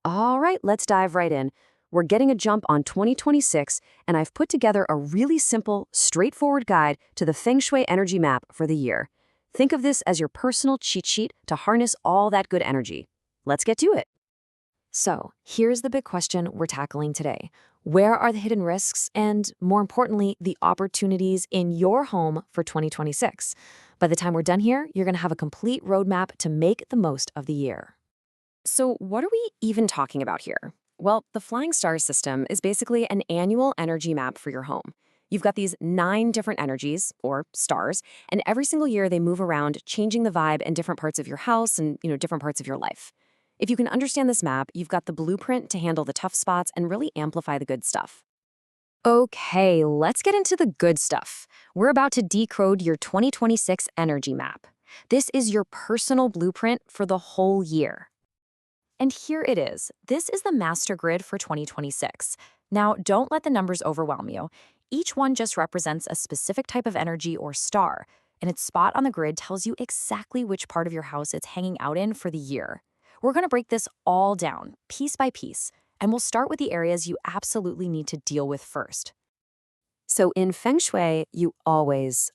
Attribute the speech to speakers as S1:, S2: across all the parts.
S1: All right, let's dive right in. We're getting a jump on 2026, and I've put together a really simple, straightforward guide to the Feng Shui energy map for the year. Think of this as your personal cheat sheet to harness all that good energy. Let's get to it. So, here's the big question we're tackling today. Where are the hidden risks and, more importantly, the opportunities in your home for 2026? By the time we're done here, you're going to have a complete roadmap to make the most of the year. So, what are we even talking about here? Well, the Flying Stars system is basically an annual energy map for your home. You've got these 9 different energies, or stars, and every single year they move around, changing the vibe in different parts of your house and, different parts of your life. If you can understand this map, you've got the blueprint to handle the tough spots and really amplify the good stuff. Okay, let's get into the good stuff. We're about to decode your 2026 energy map. This is your personal blueprint for the whole year. And here it is. This is the master grid for 2026. Now, don't let the numbers overwhelm you. Each one just represents a specific type of energy or star, and its spot on the grid tells you exactly which part of your house it's hanging out in for the year. We're going to break this all down, piece by piece, and we'll start with the areas you absolutely need to deal with first. So in Feng Shui, you always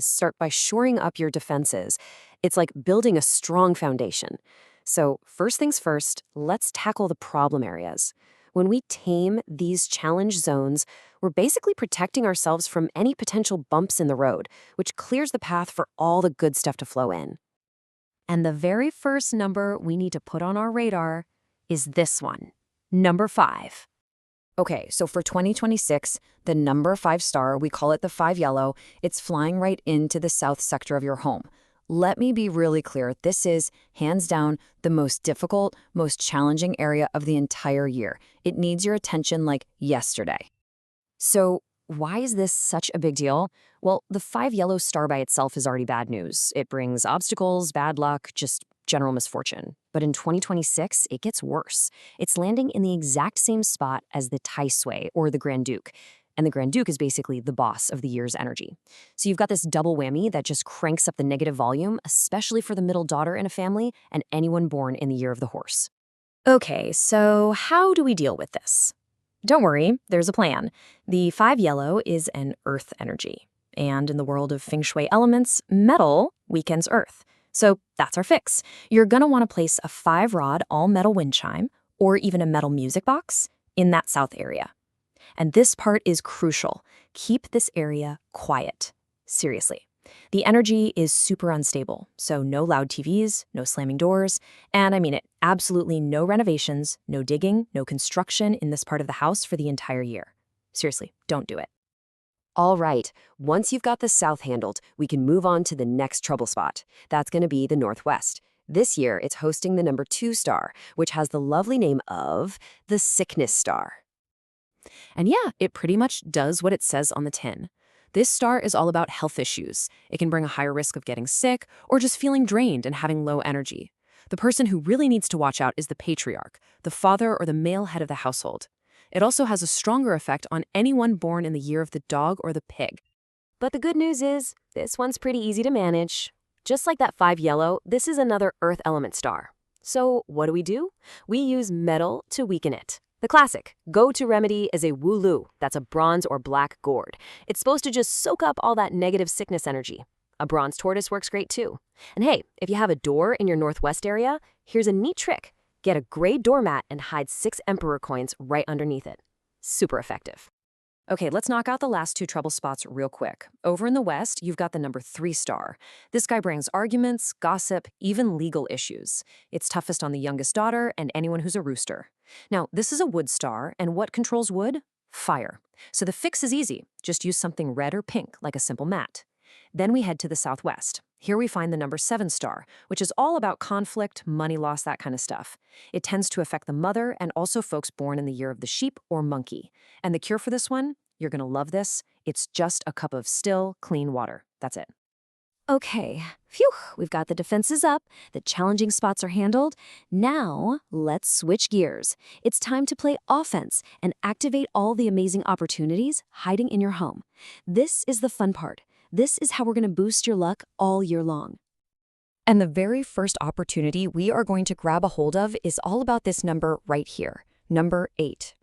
S1: start by shoring up your defenses. It's like building a strong foundation. So first things first, let's tackle the problem areas. When we tame these challenge zones, we're basically protecting ourselves from any potential bumps in the road, which clears the path for all the good stuff to flow in. And the very first number we need to put on our radar is this one, number 5. Okay, so for 2026, the number 5 star, we call it the 5 yellow, it's flying right into the south sector of your home. Let me be really clear, this is, hands down, the most difficult, most challenging area of the entire year. It needs your attention like yesterday. So why is this such a big deal? Well, the 5 yellow star by itself is already bad news. It brings obstacles, bad luck, just general misfortune. But in 2026, it gets worse. It's landing in the exact same spot as the Tai Sui, or the Grand Duke. And the Grand Duke is basically the boss of the year's energy. So you've got this double whammy that just cranks up the negative volume, especially for the middle daughter in a family and anyone born in the year of the horse. Okay, so how do we deal with this? Don't worry, there's a plan. The 5 yellow is an earth energy. And in the world of Feng Shui elements, metal weakens earth. So that's our fix. You're going to want to place a 5-rod all-metal wind chime, or even a metal music box, in that south area. And this part is crucial. Keep this area quiet. Seriously. The energy is super unstable, so no loud TVs, no slamming doors, and I mean it, absolutely no renovations, no digging, no construction in this part of the house for the entire year. Seriously, don't do it. All right, once you've got the south handled, we can move on to the next trouble spot. That's going to be the northwest. This year, it's hosting the number 2 star, which has the lovely name of the sickness star. And yeah, it pretty much does what it says on the tin. This star is all about health issues. It can bring a higher risk of getting sick or just feeling drained and having low energy. The person who really needs to watch out is the patriarch, the father or the male head of the household. It also has a stronger effect on anyone born in the year of the dog or the pig. But the good news is, this one's pretty easy to manage. Just like that 5 yellow, this is another earth element star. So what do? We use metal to weaken it. The classic go-to remedy is a wulu, that's a bronze or black gourd. It's supposed to just soak up all that negative sickness energy. A bronze tortoise works great too. And hey, if you have a door in your northwest area, here's a neat trick. Get a gray doormat and hide 6 emperor coins right underneath it. Super effective. Okay, let's knock out the last 2 trouble spots real quick. Over in the west, you've got the number 3 star. This guy brings arguments, gossip, even legal issues. It's toughest on the youngest daughter and anyone who's a rooster. Now, this is a wood star, and what controls wood? Fire. So the fix is easy. Just use something red or pink, like a simple mat. Then we head to the southwest. Here we find the number 7 star, which is all about conflict, money loss, that kind of stuff. It tends to affect the mother and also folks born in the year of the sheep or monkey. And the cure for this one? You're going to love this. It's just a cup of still, clean water. That's it. Okay, phew, we've got the defenses up, the challenging spots are handled. Now, let's switch gears. It's time to play offense and activate all the amazing opportunities hiding in your home. This is the fun part. This is how we're going to boost your luck all year long. And the very first opportunity we are going to grab a hold of is all about this number right here, number 8.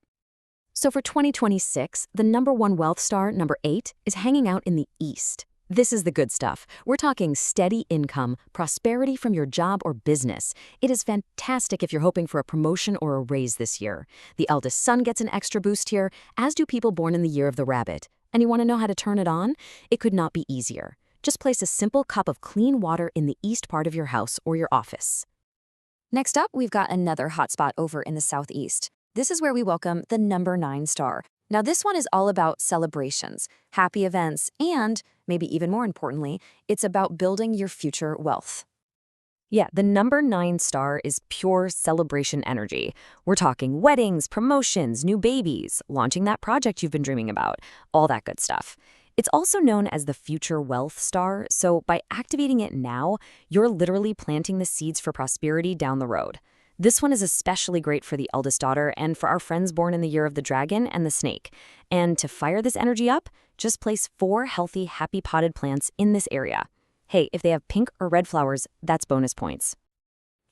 S1: So for 2026, the number 1 wealth star, number 8, is hanging out in the east. This is the good stuff. We're talking steady income, prosperity from your job or business. It is fantastic if you're hoping for a promotion or a raise this year. The eldest son gets an extra boost here, as do people born in the year of the rabbit. And you want to know how to turn it on? It could not be easier. Just place a simple cup of clean water in the east part of your house or your office. Next up, we've got another hotspot over in the southeast. This is where we welcome the number 9 star. Now this one is all about celebrations, happy events, and, maybe even more importantly, it's about building your future wealth. Yeah, the number 9 star is pure celebration energy. We're talking weddings, promotions, new babies, launching that project you've been dreaming about, all that good stuff. It's also known as the future wealth star, so by activating it now, you're literally planting the seeds for prosperity down the road. This one is especially great for the eldest daughter and for our friends born in the year of the dragon and the snake. And to fire this energy up, just place 4 healthy, happy potted plants in this area. Hey, if they have pink or red flowers, that's bonus points.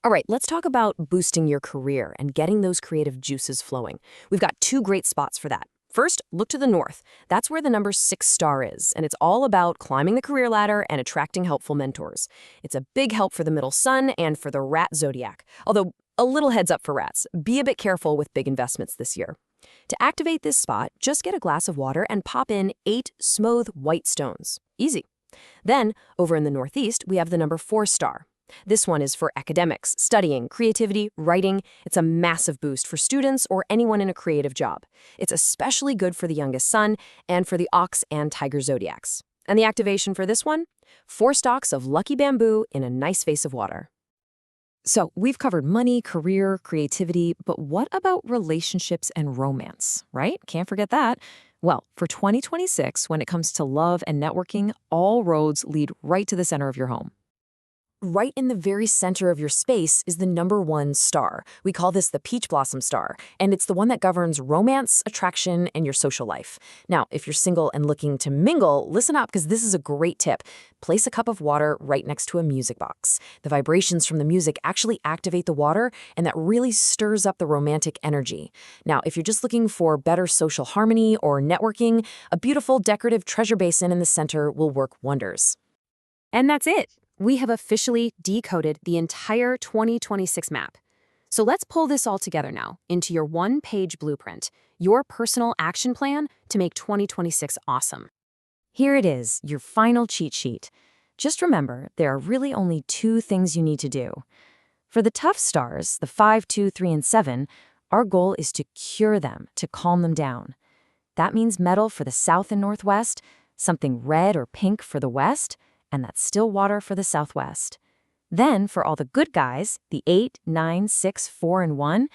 S1: All right, let's talk about boosting your career and getting those creative juices flowing. We've got 2 great spots for that. First, look to the north. That's where the number 6 star is, and it's all about climbing the career ladder and attracting helpful mentors. It's a big help for the middle sun and for the rat zodiac, although a little heads up for rats. Be a bit careful with big investments this year. To activate this spot, just get a glass of water and pop in 8 smooth white stones. Easy. Then, over in the northeast, we have the number 4 star. This one is for academics, studying, creativity, writing. It's a massive boost for students or anyone in a creative job. It's especially good for the youngest son and for the ox and tiger zodiacs. And the activation for this one? 4 stalks of lucky bamboo in a nice vase of water. So we've covered money, career, creativity, but what about relationships and romance, right? Can't forget that. Well, for 2026, when it comes to love and networking, all roads lead right to the center of your home. Right in the very center of your space is the number 1 star. We call this the peach blossom star, and it's the one that governs romance, attraction, and your social life. Now, if you're single and looking to mingle, listen up because this is a great tip. Place a cup of water right next to a music box. The vibrations from the music actually activate the water, and that really stirs up the romantic energy. Now, if you're just looking for better social harmony or networking, a beautiful decorative treasure basin in the center will work wonders. And that's it. We have officially decoded the entire 2026 map. So let's pull this all together now into your 1-page blueprint, your personal action plan to make 2026 awesome. Here it is, your final cheat sheet. Just remember, there are really only 2 things you need to do. For the tough stars, the 5, 2, 3, and 7, our goal is to cure them, to calm them down. That means metal for the south and northwest, something red or pink for the west, and that's still water for the southwest. Then, for all the good guys, the 8, 9, 6, 4, and 1,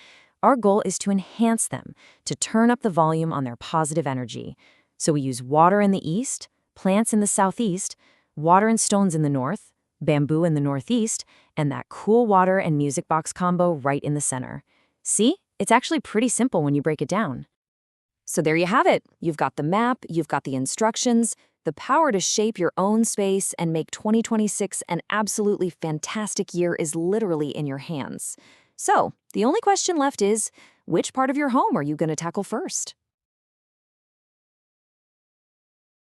S1: our goal is to enhance them, to turn up the volume on their positive energy. So we use water in the east, plants in the southeast, water and stones in the north, bamboo in the northeast, and that cool water and music box combo right in the center. See? It's actually pretty simple when you break it down. So there you have it. You've got the map, you've got the instructions, the power to shape your own space and make 2026 an absolutely fantastic year is literally in your hands. So, the only question left is, which part of your home are you going to tackle first?